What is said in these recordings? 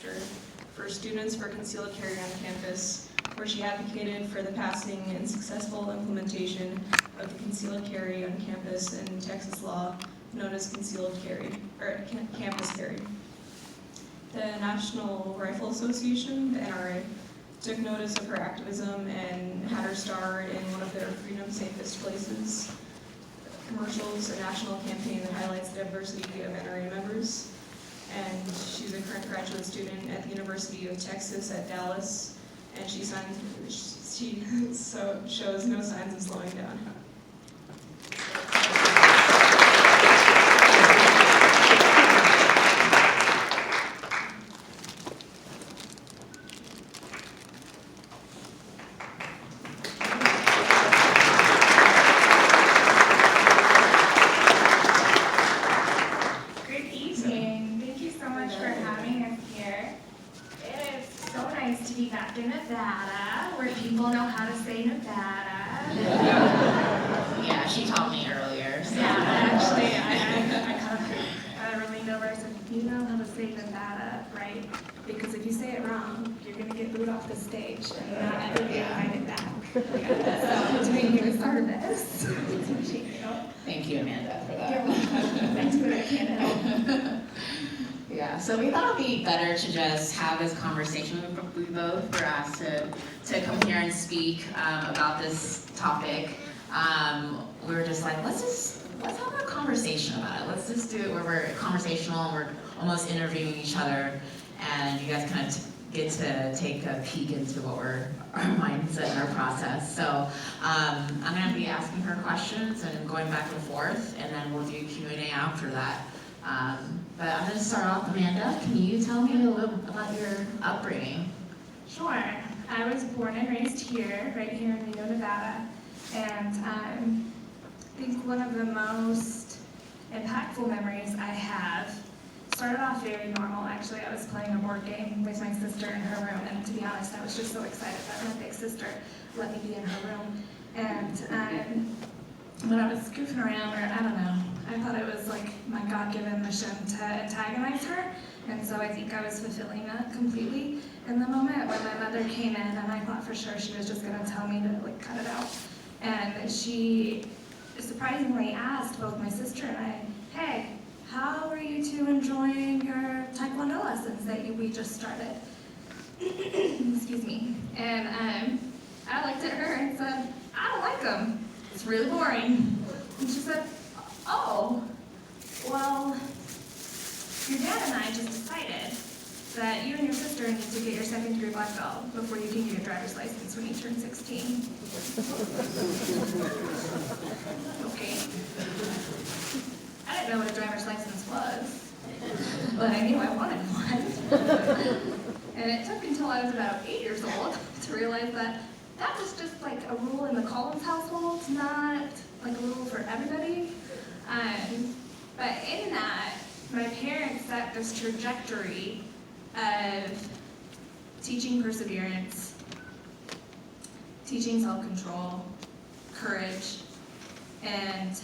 lecture for Students for Concealed Carry on Campus, where she advocated for the passing and successful implementation of the concealed carry on campus in Texas law known as concealed carry, or campus carry. The National Rifle Association, the NRA, took notice of her activism and had her star in one of their Freedom Safest Places commercials, a national campaign that highlights the diversity of NRA members. And she's a current graduate student at the University of Texas at Dallas, and she shows no signs of slowing down. Yeah, she taught me earlier. So. Yeah, actually, I kind of leaned over and said, you know how to say Nevada, right? Because if you say it wrong, you're going to get booed off the stage and not ever be invited back. So between you and service. Thank you, Amanda, for that. You're welcome. Thanks for that, Canada. Yeah, so we thought it'd be better to just have this conversation with both for us to come here and speak about this topic. We were just like, let's have a conversation about it. Let's just do it where we're conversational and we're almost interviewing each other, and you guys kind of get to take a peek into what our mindset and our process. So I'm going to be asking her questions and going back and forth, and then we'll do Q&A after that. But I'm going to start off, Amanda. Can you tell me a little about your upbringing? Sure. I was born and raised here, right here in Reno, Nevada. And I think one of the most impactful memories I have started off very normal. Actually, I was playing a board game with my sister in her room. And to be honest, I was just so excited that my big sister let me be in her room. And when I was goofing around, or I don't know, I thought it was like my God-given mission to antagonize her, and so I think I was fulfilling that completely in the moment when my mother came in, and I thought for sure she was just going to tell me to like cut it out. And she surprisingly asked both my sister and I, hey, how are you two enjoying your Taekwondo lessons that we just started? Excuse me. And I looked at her and said, I don't like them. It's really boring. And she said, oh, well, your dad and I just decided that you and your sister need to get your second-degree black belt before you can get your driver's license when you turn 16. Okay. I didn't know what a driver's license was, but I knew I wanted one. And it took until I was about 8 years old to realize that that was just like a rule in the Collins household, not like a rule for everybody. But in that, my parents set this trajectory of teaching perseverance, teaching self-control, courage, and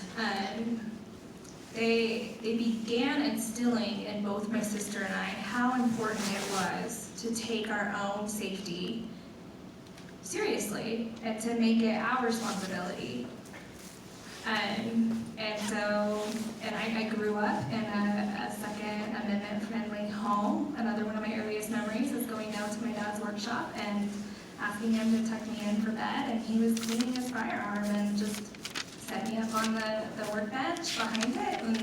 they began instilling in both my sister and I how important it was to take our own safety seriously and to make it our responsibility. And I grew up in a Second Amendment friendly home. Another one of my earliest memories is going down to my dad's workshop and asking him to tuck me in for bed, and he was cleaning his firearm and just set me up on the workbench behind it and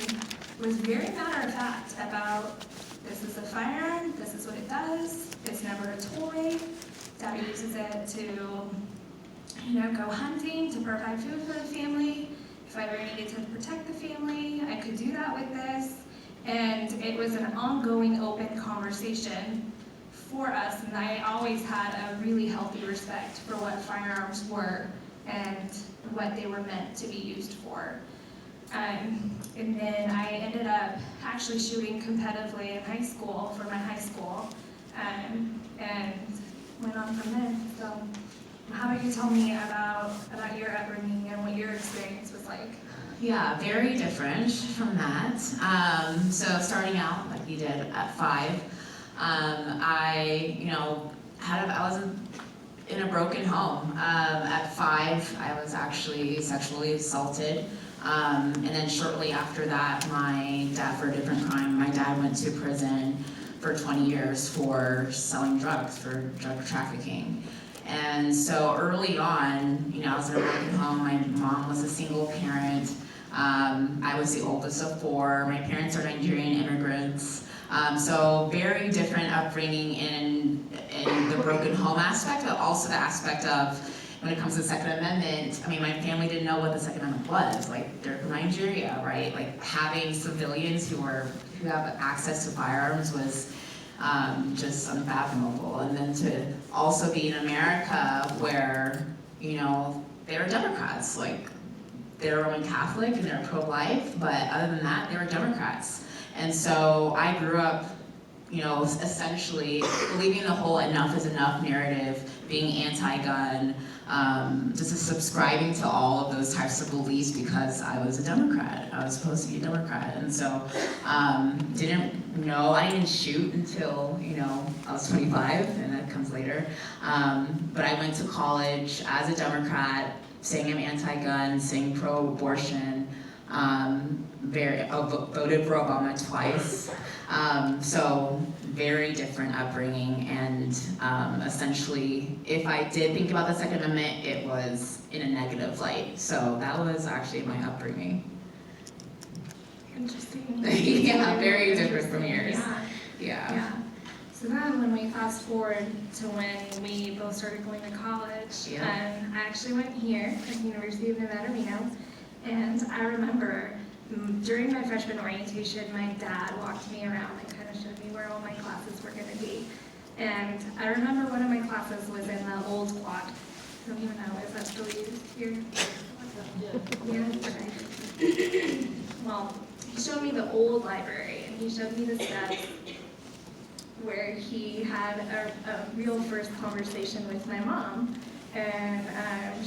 was very matter of fact about, this is a firearm, this is what it does, it's never a toy. Daddy uses it to, go hunting, to provide food for the family. If I ever needed to protect the family, I could do that with this. And it was an ongoing, open conversation for us, and I always had a really healthy respect for what firearms were and what they were meant to be used for. And then I ended up actually shooting competitively in high school for my high school, and went on from there. So how about you tell me about your upbringing and what your experience was like? Yeah, very different from that. So starting out like you did at 5, I was in a broken home. At 5, I was actually sexually assaulted. And then shortly after that, my dad, for a different crime, my dad went to prison for 20 years for selling drugs, for drug trafficking. And so early on, I was in a broken home. My mom was a single parent. I was the oldest of 4. My parents are Nigerian immigrants. So very different upbringing in the broken home aspect, but also the aspect of, when it comes to the Second Amendment, my family didn't know what the Second Amendment was. Like, they're from Nigeria, right? Like, having civilians who have access to firearms was just unfathomable. And then to also be in America where, they were Democrats. Like, they're Roman Catholic and they're pro-life, but other than that, they were Democrats. And so I grew up, essentially believing the whole enough is enough narrative, being anti-gun, just subscribing to all of those types of beliefs because I was a Democrat. I was supposed to be a Democrat. And so I didn't shoot until, I was 25, and that comes later. But I went to college as a Democrat, saying I'm anti-gun, saying pro-abortion, voted for Obama twice. So very different upbringing, and essentially, if I did think about the Second Amendment, it was in a negative light. So that was actually my upbringing. Interesting. Yeah, very different from yours. Yeah. So then when we fast forward to when we both started going to college, I actually went here at the University of Nevada, Reno, and I remember during my freshman orientation, my dad walked me around and kind of showed me where all my classes were going to be. And I remember one of my classes was in the old quad. I don't even know, is that still used here? Yeah, okay. Well, he showed me the old library, and he showed me the steps where he had a real first conversation with my mom, and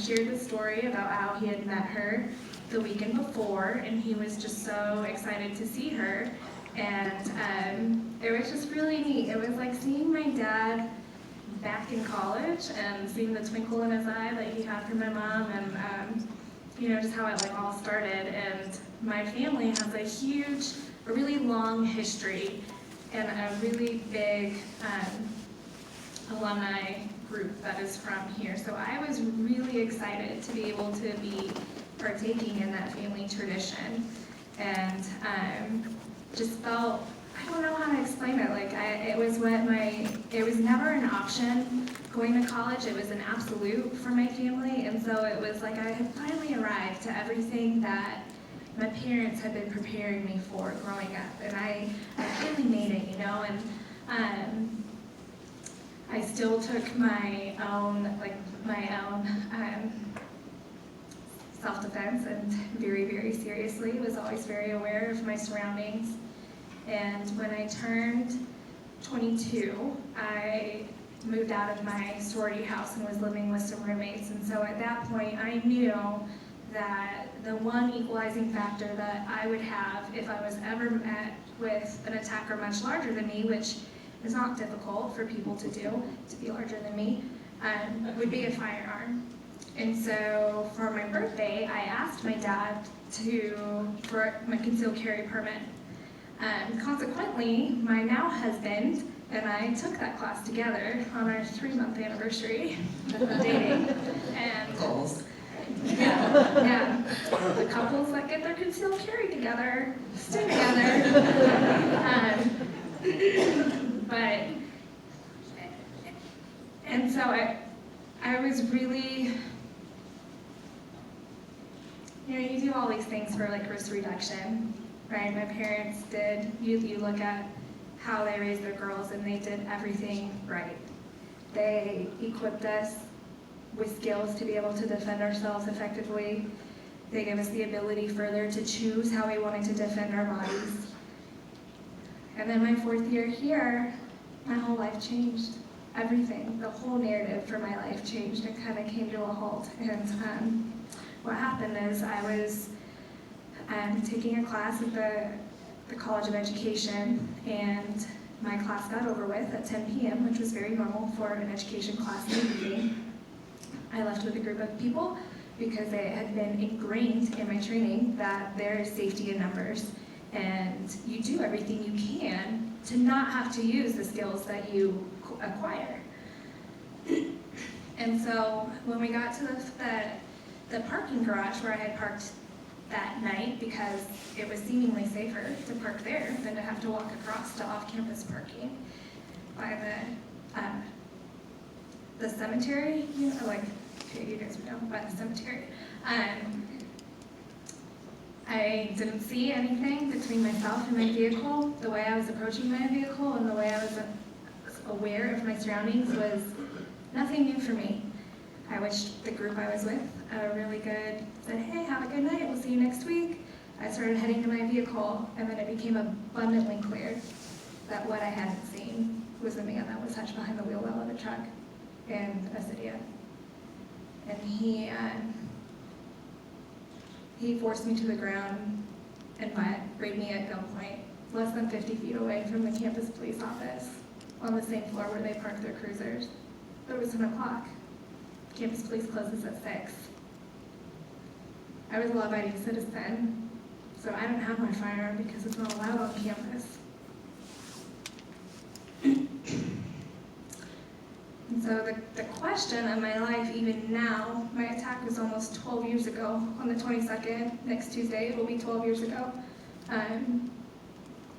shared the story about how he had met her the weekend before, and he was just so excited to see her. And it was just really neat. It was like seeing my dad back in college and seeing the twinkle in his eye that he had for my mom, and just how it all started. And my family has a really long history and a really big alumni group that is from here. So I was really excited to be able to be partaking in that family tradition, and just felt, I don't know how to explain it. It was never an option going to college. It was an absolute for my family, and so it was like I had finally arrived to everything that my parents had been preparing me for growing up, and I finally made it, and I still took my own self-defense and very, very seriously. Was always very aware of my surroundings. And when I turned 22, I moved out of my sorority house and was living with some roommates. And so at that point, I knew that the one equalizing factor that I would have if I was ever met with an attacker much larger than me, which is not difficult for people to do, to be larger than me, would be a firearm. And so for my birthday, I asked my dad for my concealed carry permit. Consequently, my now husband and I took that class together on our 3-month anniversary of dating. And Goals. Yeah. The couples that get their concealed carry together stay together. And so I was really, you do all these things for risk reduction, right? My parents did. You look at how they raised their girls, and they did everything right. They equipped us with skills to be able to defend ourselves effectively. They gave us the ability further to choose how we wanted to defend our bodies. And then my 4th year here, my whole life changed. Everything, the whole narrative for my life changed and kind of came to a halt. And what happened is I was taking a class at the College of Education, and my class got over with at 10 p.m., which was very normal for an education class in the evening. I left with a group of people because it had been ingrained in my training that there is safety in numbers, and you do everything you can to not have to use the skills that you acquire. And so when we got to the parking garage where I had parked that night, because it was seemingly safer to park there than to have to walk across to off-campus parking by the cemetery, you know, like, okay, you guys would know, by the cemetery. I didn't see anything between myself and my vehicle. The way I was approaching my vehicle and the way I was aware of my surroundings was nothing new for me. I wished the group I was with a really good, said, hey, have a good night, we'll see you next week. I started heading to my vehicle, and then it became abundantly clear that what I hadn't seen was a man that was touched behind the wheel well of a truck in Acidia. And he forced me to the ground and raped me at gunpoint, less than 50 feet away from the campus police office, on the same floor where they park their cruisers. But it was 10 o'clock. Campus police closes at 6. I was a law-abiding citizen, so I don't have my firearm because it's not allowed on campus. And so the question of my life, even now, my attack was almost 12 years ago. On the 22nd, next Tuesday, it will be 12 years ago.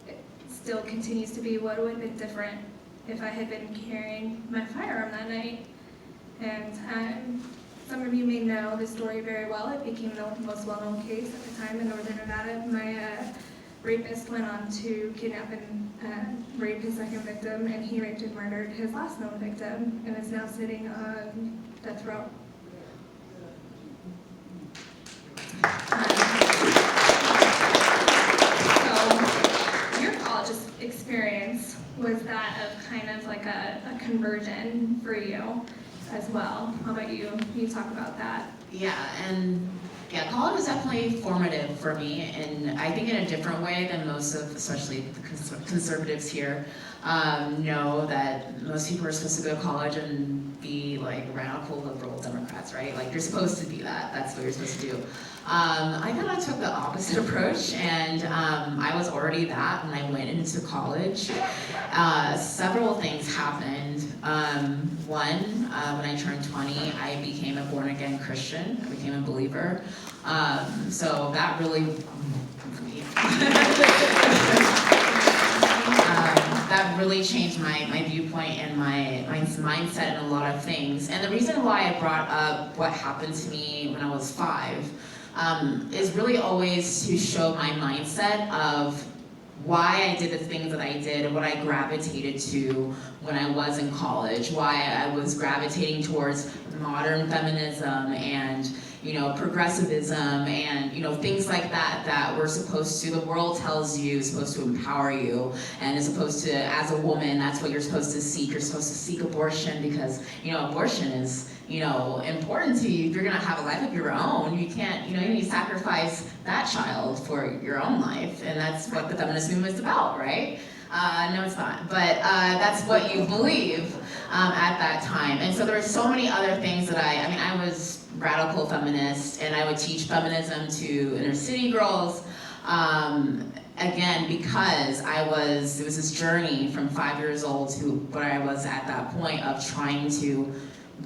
It still continues to be what would have been different if I had been carrying my firearm that night. And some of you may know the story very well. It became the most well-known case at the time in Northern Nevada. My rapist went on to kidnap and rape his second victim, and he raped and murdered his last known victim, and is now sitting on death row. So your college experience, was that of kind of like a conversion for you as well? How about you? Can you talk about that? Yeah, college was definitely formative for me, and I think in a different way than most of, especially the conservatives here, know that most people are supposed to go to college and be like radical liberal Democrats, right? Like you're supposed to be that. That's what you're supposed to do. I kind of took the opposite approach, and I was already that when I went into college. Several things happened. One, when I turned 20, I became a born-again Christian. I became a believer. So that really, that really changed my viewpoint and my mindset in a lot of things. And the reason why I brought up what happened to me when I was 5 is really always to show my mindset of why I did the things that I did and what I gravitated to when I was in college, why I was gravitating towards modern feminism and, you know, progressivism and, you know, things like that that we're supposed to, the world tells you is supposed to empower you, and is supposed to, as a woman, that's what you're supposed to seek. You're supposed to seek abortion because, you know, abortion is, you know, important to you. If you're gonna have a life of your own, you can't, you know, you need to sacrifice that child for your own life, and that's what the feminist movement is about, right? No, it's not, but that's what you believe at that time. And so there were so many other things that I mean, I was radical feminist, and I would teach feminism to inner city girls, again, because it was this journey from 5 years old to where I was at that point of trying to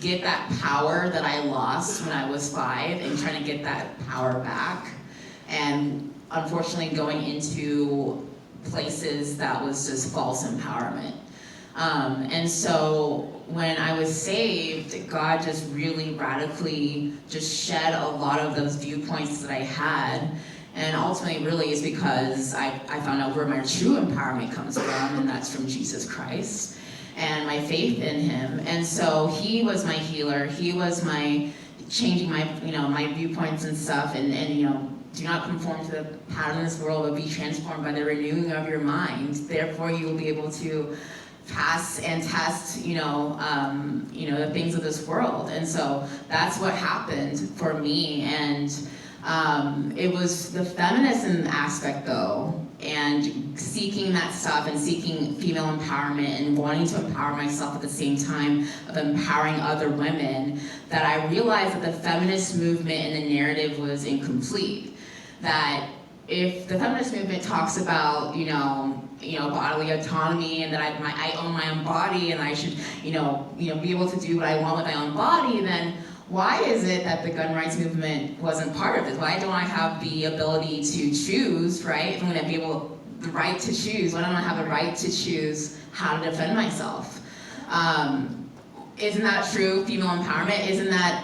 get that power that I lost when I was 5 and trying to get that power back. And unfortunately going into places that was just false empowerment. And so when I was saved, God just really radically just shed a lot of those viewpoints that I had. And ultimately really is because I found out where my true empowerment comes from, and that's from Jesus Christ and my faith in him. And so he was my healer. He was my changing my, you know, my viewpoints and stuff, and you know, do not conform to the pattern of this world, but be transformed by the renewing of your mind. Therefore, you will be able to pass and test, you know, the things of this world. And so that's what happened for me. And It was the feminism aspect though, and seeking that stuff and seeking female empowerment and wanting to empower myself at the same time of empowering other women, that I realized that the feminist movement and the narrative was incomplete. That if the feminist movement talks about, bodily autonomy and that I own my own body and I should, be able to do what I want with my own body, then why is it that the gun rights movement wasn't part of this? Why don't I have the ability to choose, right? If I'm gonna be the right to choose, why don't I have the right to choose how to defend myself? Isn't that true, female empowerment? Isn't that,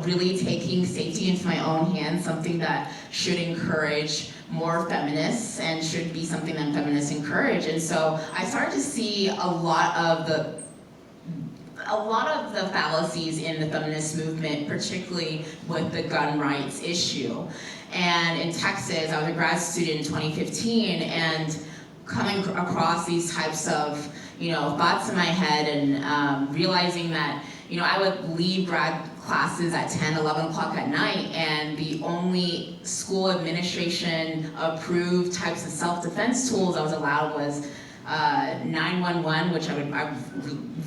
really taking safety into my own hands, something that should encourage more feminists and should be something that feminists encourage? And so I started to see a lot of the fallacies in the feminist movement, particularly with the gun rights issue. And in Texas, I was a grad student in 2015, and coming across these types of, thoughts in my head, and realizing that, I would leave grad classes at 10, 11 o'clock at night, and the only school administration approved types of self-defense tools I was allowed was 911, which I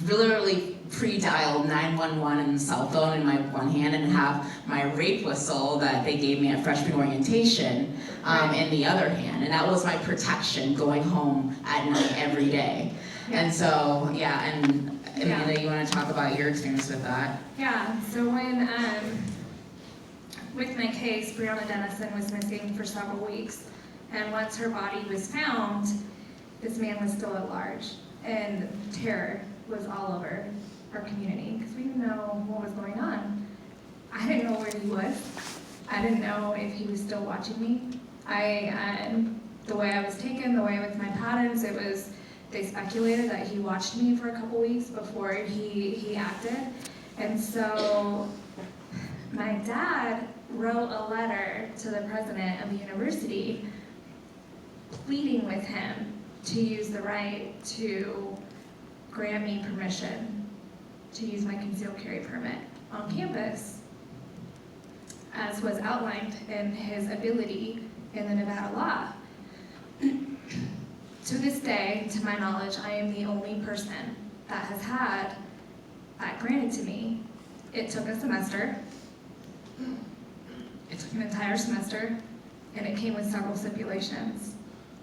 literally pre-dialed 911 in the cell phone in my one hand and have my rape whistle that they gave me at freshman orientation in the other hand. And that was my protection going home at night every day. And so, and Amanda, you want to talk about your experience with that? Yeah, so when, with my case, Breonna Dennison was missing for several weeks. And once her body was found, this man was still at large. And terror was all over our community because we didn't know what was going on. I didn't know where he was. I didn't know if he was still watching me. The way I was taken, the way with my patterns, they speculated that he watched me for a couple weeks before he acted. And so my dad wrote a letter to the president of the university pleading with him to use the right to grant me permission to use my concealed carry permit on campus, as was outlined in his ability in the Nevada law. To this day, to my knowledge, I am the only person that has had that granted to me. It took a semester. It took an entire semester, and it came with several stipulations.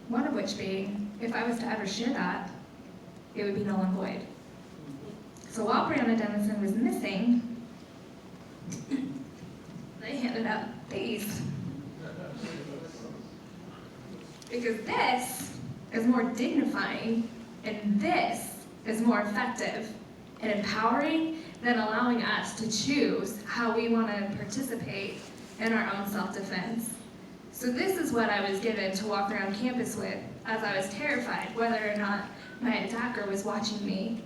One of which being, if I was to ever share that, it would be null and void. So while Breonna Dennison was missing, they handed out these. Because this is more dignifying, and this is more effective and empowering than allowing us to choose how we want to participate in our own self-defense. So this is what I was given to walk around campus with, as I was terrified whether or not my attacker was watching me,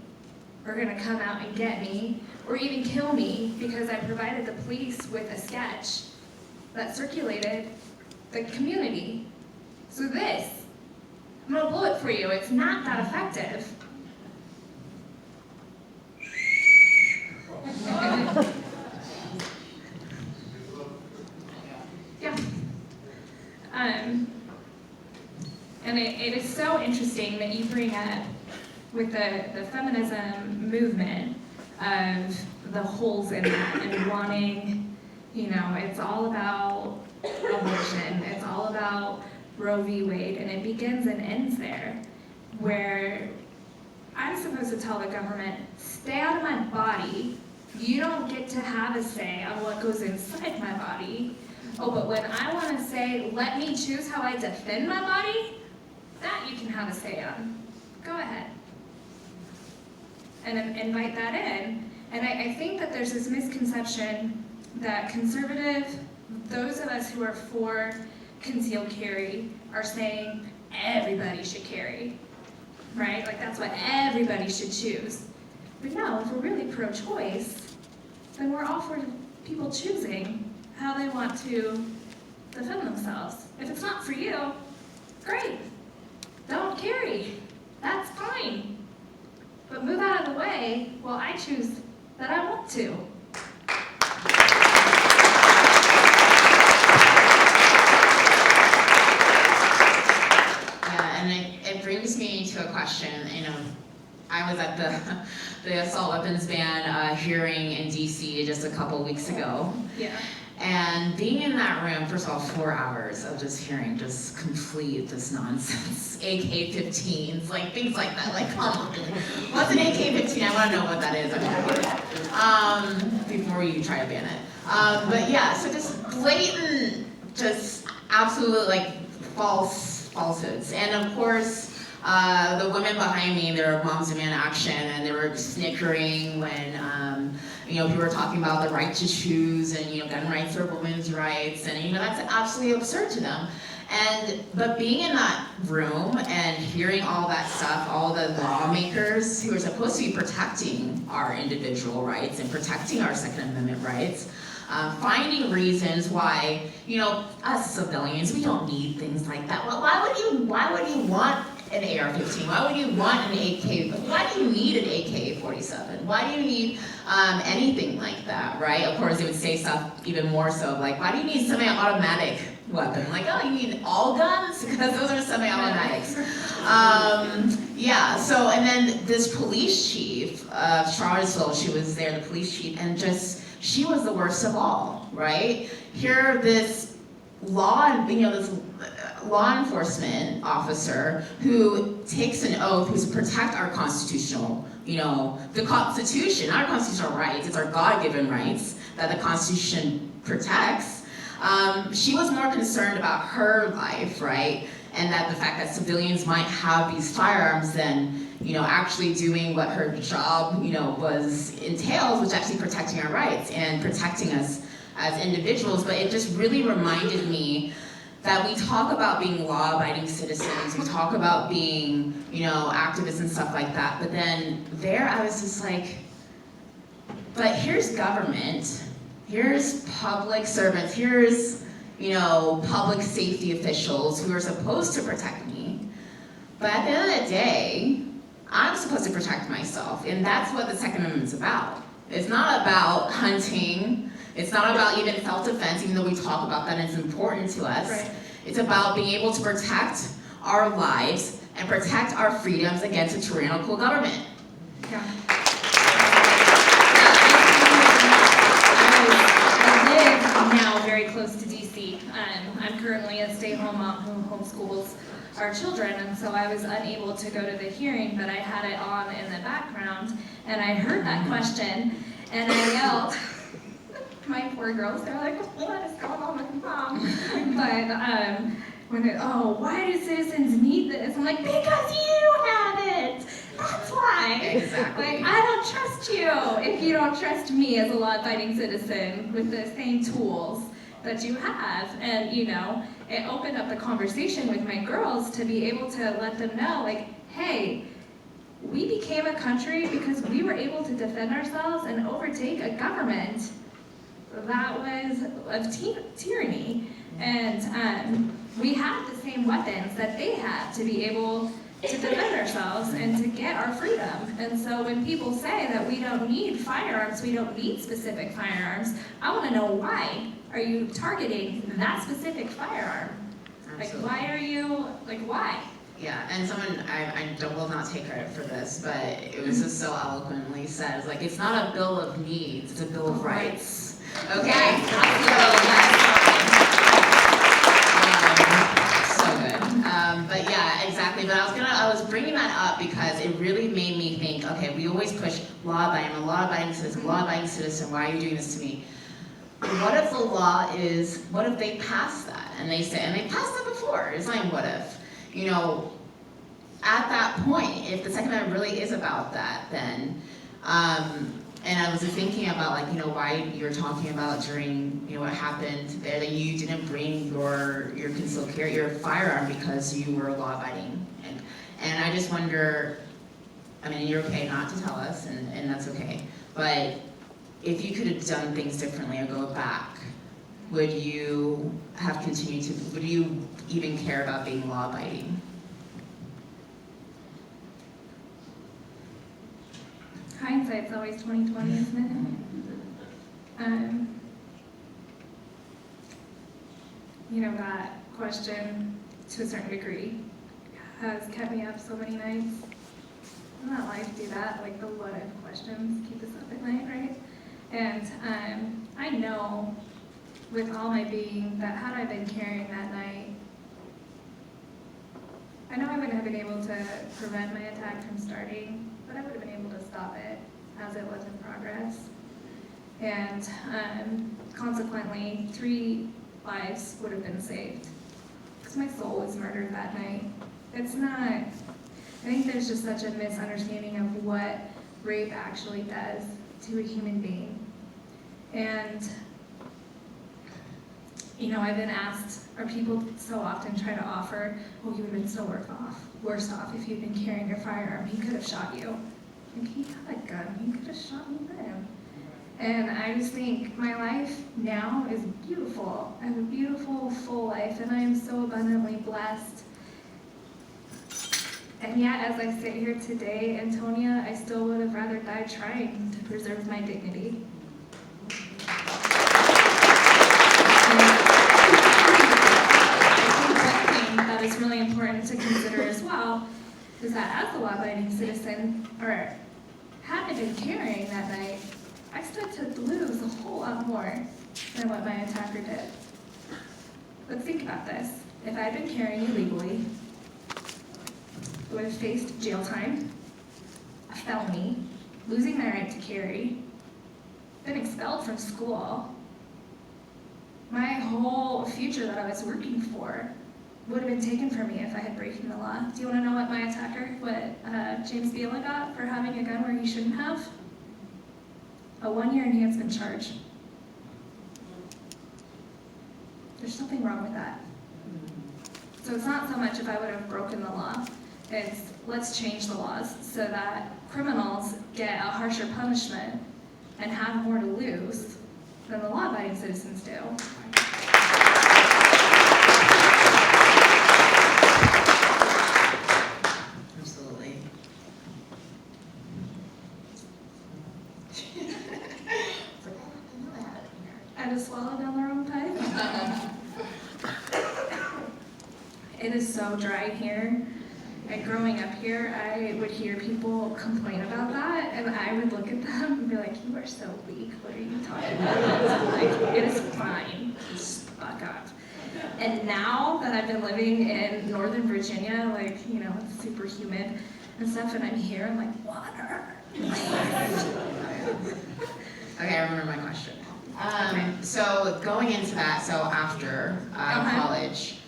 or gonna come out and get me, or even kill me, because I provided the police with a sketch that circulated the community. So this, I'm gonna blow it for you, it's not that effective. Yeah. And it is so interesting that you bring up with the feminism movement of the holes in that and wanting, it's all about abortion, it's all about Roe v. Wade, and it begins and ends there, where I'm supposed to tell the government, stay out of my body, you don't get to have a say on what goes inside my body. Oh, but when I want to say, let me choose how I defend my body, that you can have a say on. Go ahead. And invite that in. And I think that there's this misconception that those of us who are for concealed carry are saying everybody should carry, right? Like that's what everybody should choose. But no, if we're really pro-choice, then we're all for people choosing how they want to defend themselves. If it's not for you, great. Don't carry. That's fine. But move out of the way while I choose that I want to. question. I was at the assault weapons ban hearing in DC just a couple weeks ago. Yeah. And being in that room, first of all, 4 hours of just hearing just complete this nonsense. AK-15s, like things like that, like come on. What's an AK-15? I want to know what that is. Before you try to ban it. But yeah, so just blatant, just absolute like falsehoods. And of course, the women behind me, they were Moms Demand Action, and they were snickering when people were talking about the right to choose, and gun rights are women's rights, and that's absolutely absurd to them. But being in that room and hearing all that stuff, all the lawmakers who are supposed to be protecting our individual rights and protecting our Second Amendment rights, finding reasons why, us civilians, we don't need things like that. Well, why would you want an AR-15? Why would you want an AK? Why do you need an AK-47? Why do you need anything like that, right? Of course, they would say stuff even more so, like, why do you need semi-automatic weapon? Like, oh, you need all guns? Because those are semi-automatics. And then this police chief of Charlottesville, she was there, the police chief, and she was the worst of all, right? Here, this this law enforcement officer who takes an oath to protect our constitutional, the Constitution, not our constitutional rights, it's our God-given rights that the Constitution protects. She was more concerned about her life, right? And that the fact that civilians might have these firearms than, actually doing what her job, entails, which is actually protecting our rights and protecting us as individuals. But it just really reminded me that we talk about being law-abiding citizens, we talk about being, activists and stuff like that, but then there I was just like, but here's government, here's public servants, here's, public safety officials who are supposed to protect me, but at the end of the day, I'm supposed to protect myself, and that's what the Second Amendment's about. It's not about hunting. It's not about even self-defense, even though we talk about that and it's important to us. Right. It's about being able to protect our lives and protect our freedoms against a tyrannical government. Yeah. I live now very close to DC. I'm currently a stay-at-home mom who homeschools our children, and so I was unable to go to the hearing, but I had it on in the background, and I heard that question, and I yelled. My poor girls, they're like, what is going on with mom? But why do citizens need this? I'm like, because you have it. That's why. Exactly. Like, I don't trust you if you don't trust me as a law-abiding citizen with the same tools that you have. And it opened up the conversation with my girls to be able to let them know, like, hey, we became a country because we were able to defend ourselves and overtake a government that was of tyranny, and we had the same weapons that they had to be able to defend ourselves and to get our freedom. And so when people say that we don't need firearms, we don't need specific firearms, I want to know why are you targeting that specific firearm? Absolutely. Like, why are you, why? Yeah, and someone, I will not take credit for this, but it was just so eloquently said. It's like, it's not a bill of needs, it's a bill of rights. Okay? So good. But yeah, exactly. But I was bringing that up because it really made me think, okay, we always push law-abiding, I'm a law-abiding citizen, why are you doing this to me? What if the law is, what if they pass that? And they passed that before, it's like, what if? At that point, if the Second Amendment really is about that, then, and I was thinking about, why you're talking about during, what happened there, that you didn't bring your concealed carry, your firearm because you were law-abiding. And I just wonder, you're okay not to tell us, and that's okay, but if you could have done things differently or go back, would you have continued to, would you even care about being law-abiding? Hindsight's always 20/20, isn't it? That question, to a certain degree, has kept me up so many nights. Doesn't that life do that? Like the what if questions keep us up at night, right? And I know with all my being that had I been carrying that night, I know I wouldn't have been able to prevent my attack from starting, but I would have been able to stop it as it was in progress. And consequently, 3 lives would have been saved. Because my soul was murdered that night. It's not, I think there's just such a misunderstanding of what rape actually does to a human being. And, you know, I've been asked, or people so often try to offer, oh, you would have been so worse off if you'd been carrying your firearm. He could have shot you. Like, he had a gun. He could have shot me then. And I just think my life now is beautiful. I have a beautiful, full life, and I am so abundantly blessed. And yet, as I sit here today, Antonia, I still would have rather died trying to preserve my dignity. That is really important to consider as well, is that as a law-abiding citizen, or had I been carrying that night, I stood to lose a whole lot more than what my attacker did. Let's think about this. If I had been carrying illegally, I would have faced jail time, a felony, losing my right to carry, been expelled from school. My whole future that I was working for would have been taken from me if I had broken the law. Do you want to know what my attacker, James Biela got for having a gun where he shouldn't have? A 1-year enhancement charge. There's something wrong with that. So it's not so much if I would have broken the law, it's let's change the laws so that criminals get a harsher punishment and have more to lose than the law-abiding citizens do. Absolutely. I just swallowed down the wrong pipe. It is so dry here. And growing up here, I would hear people complain about that, and I would look at them and be like, you are so weak, what are you talking about? Like, it is fine, just fuck up. And now that I've been living in Northern Virginia, like, you know, it's super humid and stuff, and I'm here, I'm like, water. Okay, I remember my question. So going into that, so after college,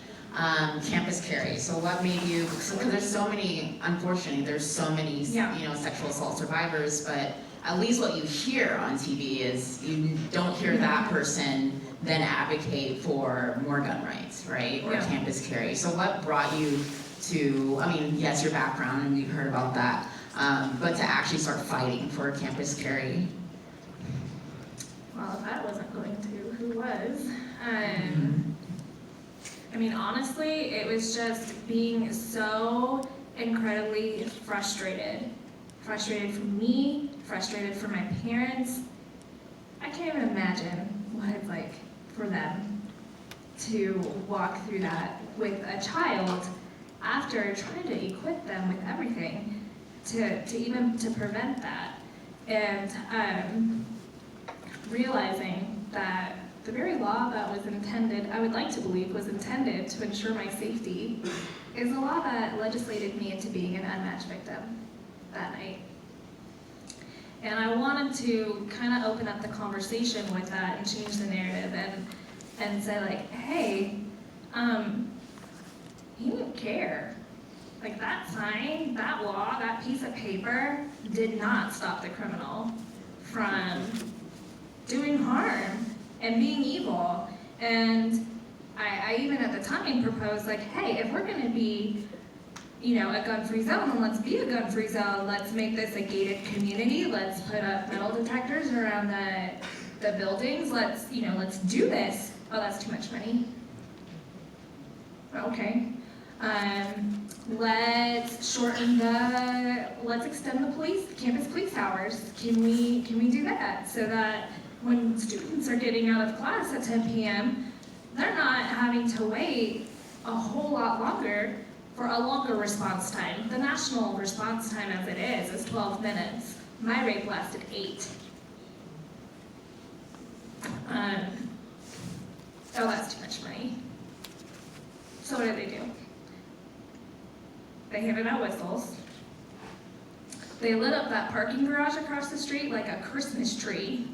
campus carry. So what made you? Because there's so many. Unfortunately, there's so many, you know, sexual assault survivors. But at least what you hear on TV is you don't hear that person then advocate for more gun rights, right? Or campus carry. So what brought you to? I mean, yes, your background, and we've heard about that. But to actually start fighting for campus carry. Well, if I wasn't going to, who was? I mean, honestly, it was just being so incredibly frustrated. Frustrated for me, frustrated for my parents. I can't even imagine what it's like for them to walk through that with a child after trying to equip them with everything to even to prevent that. And realizing that the very law that was intended, I would like to believe, was intended to ensure my safety, is a law that legislated me into being an unmatched victim that night. And I wanted to kind of open up the conversation with that and change the narrative and say like, hey, he didn't care. Like that sign, that law, that piece of paper did not stop the criminal from doing harm and being evil. And I even at the time proposed like, hey, if we're gonna be, you know, a gun-free zone, then let's be a gun-free zone. Let's make this a gated community. Let's put up metal detectors around the buildings. Let's do this. Oh, that's too much money. Okay. Let's extend the campus police hours. Can we do that so that when students are getting out of class at 10 p.m., they're not having to wait a whole lot longer for a longer response time. The national response time as it is 12 minutes. My rape lasted 8. Oh, that's too much money. So what did? They handed out whistles. They lit up that parking garage across the street like a Christmas tree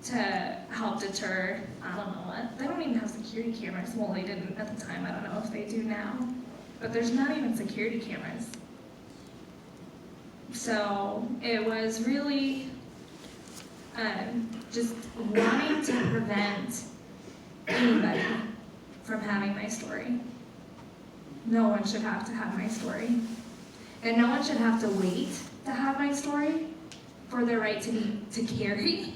to help deter, I don't know what. They don't even have security cameras. Well, they didn't at the time. I don't know if they do now. But there's not even security cameras. So it was really just wanting to prevent anybody from having my story. No one should have to have my story. And no one should have to wait to have my story for their right to carry,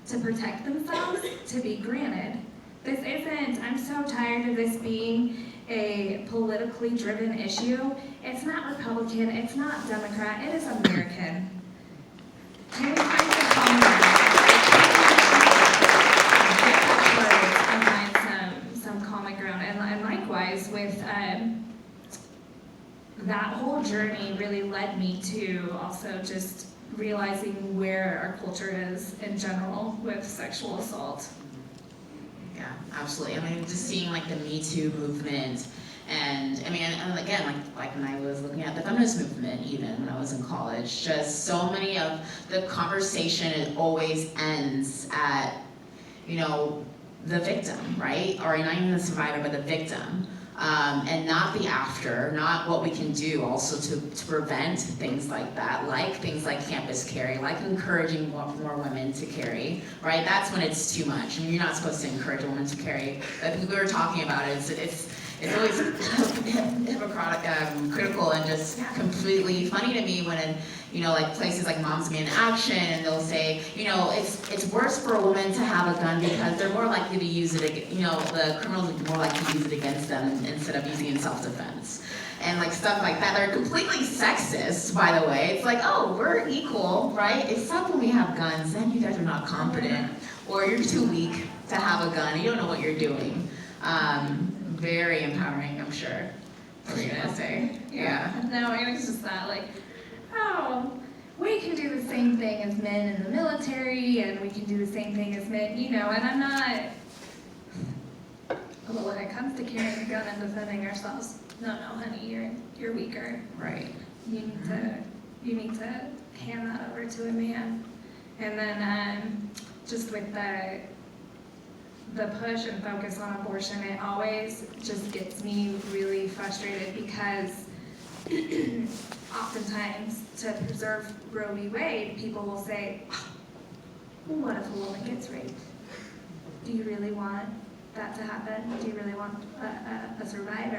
to protect themselves, to be granted. This isn't, I'm so tired of this being a politically driven issue. It's not Republican, it's not Democrat, it is American. Can we find some common ground? And find some common ground. And likewise with that whole journey really led me to also just realizing where our culture is in general with sexual assault. Yeah, absolutely. I mean, just seeing like the Me Too movement, and I mean, and again, like when I was looking at the feminist movement, even when I was in college, just so many of the conversation, it always ends at, you know, the victim, right? Or not even the survivor, but the victim. And not the after, not what we can do also to prevent things like that, like things like campus carry, like encouraging more women to carry, right? That's when it's too much. I mean, you're not supposed to encourage a woman to carry. I think we were talking about it. It's always critical and just completely funny to me when, you know, like places like Moms Men in Action, and they'll say, you know, it's worse for a woman to have a gun because they're more likely to use it, you know, the criminals are more likely to use it against them instead of using it in self-defense. And like stuff like that, they're completely sexist, by the way. It's like, oh, we're equal, right? Except when we have guns, then you guys are not competent, or you're too weak to have a gun, you don't know what you're doing. Very empowering, I'm sure. What were you gonna say? Yeah. No, it was just that, like, oh, we can do the same thing as men in the military, and we can do the same thing as men, you know, and I'm not, well, when it comes to carrying a gun and defending ourselves, no, honey, you're weaker. Right. You need to hand that over to a man. And then just with the push and focus on abortion, it always just gets me really frustrated because oftentimes to preserve Roe v. Wade, people will say, well, what if a woman gets raped? Do you really want that to happen? Do you really want a survivor?